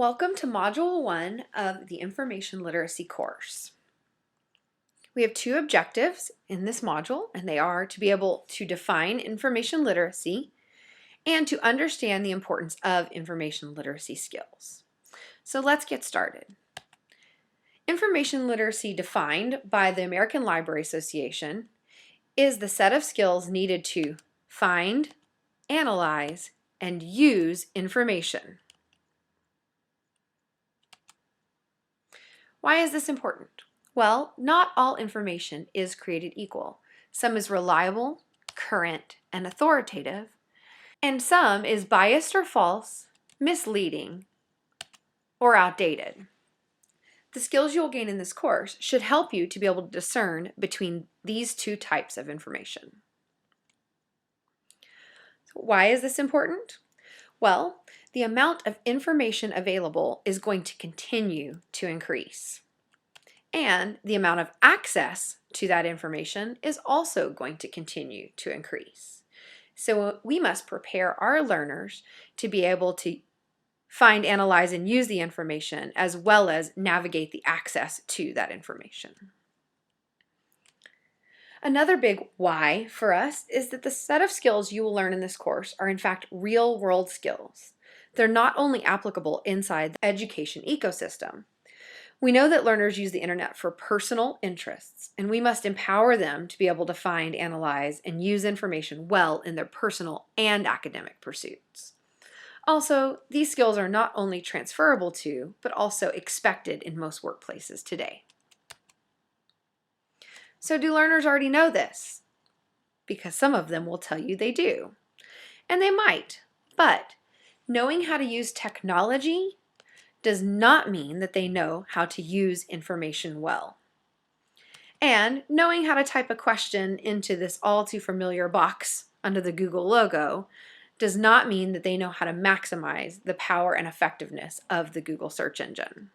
Welcome to Module 1 of the Information Literacy course. We have two objectives in this module, and they are to be able to define information literacy and to understand the importance of information literacy skills. So let's get started. Information literacy, defined by the American Library Association, is the set of skills needed to find, analyze, and use information. Why is this important? Well, not all information is created equal. Some is reliable, current, and authoritative, and some is biased or false, misleading, or outdated. The skills you'll gain in this course should help you to be able to discern between these two types of information. So why is this important? Well, the amount of information available is going to continue to increase. And the amount of access to that information is also going to continue to increase. So we must prepare our learners to be able to find, analyze, and use the information, as well as navigate the access to that information. Another big why for us is that the set of skills you will learn in this course are in fact real-world skills. They're not only applicable inside the education ecosystem. We know that learners use the internet for personal interests, and we must empower them to be able to find, analyze, and use information well in their personal and academic pursuits. Also, these skills are not only transferable to, but also expected in most workplaces today. So do learners already know this? Because some of them will tell you they do. And they might, but knowing how to use technology does not mean that they know how to use information well. And knowing how to type a question into this all too familiar box under the Google logo does not mean that they know how to maximize the power and effectiveness of the Google search engine.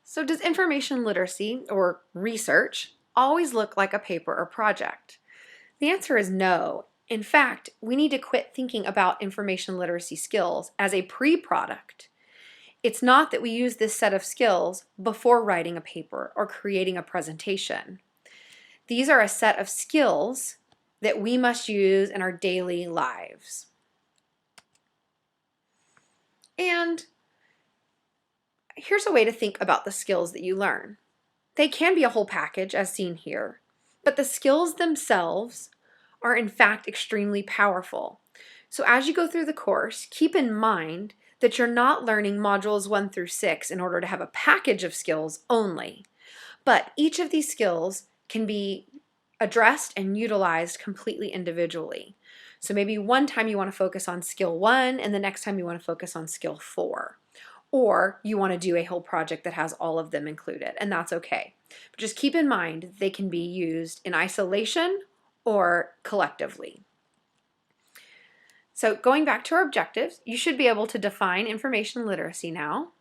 So does information literacy, or research, always look like a paper or project? The answer is no. In fact, we need to quit thinking about information literacy skills as a pre-product. It's not that we use this set of skills before writing a paper or creating a presentation. These are a set of skills that we must use in our daily lives. And here's a way to think about the skills that you learn. They can be a whole package, as seen here, but the skills themselves are in fact extremely powerful. So as you go through the course, keep in mind that you're not learning modules 1 through 6 in order to have a package of skills only, but each of these skills can be addressed and utilized completely individually. So maybe one time you want to focus on skill 1 and the next time you want to focus on skill 4. Or you want to do a whole project that has all of them included, and that's okay. But just keep in mind they can be used in isolation or collectively. So going back to our objectives, you should be able to define information literacy now,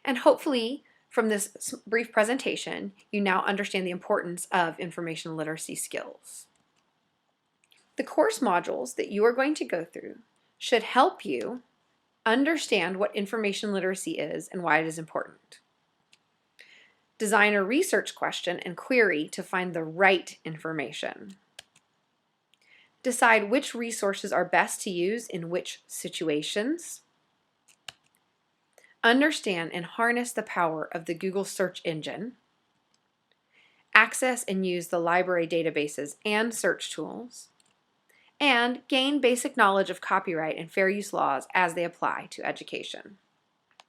and hopefully from this brief presentation, you now understand the importance of information literacy skills. The course modules that you are going to go through should help you understand what information literacy is and why it is important. Design a research question and query to find the right information. Decide which resources are best to use in which situations. Understand and harness the power of the Google search engine. Access and use the library databases and search tools. And gain basic knowledge of copyright and fair use laws as they apply to education.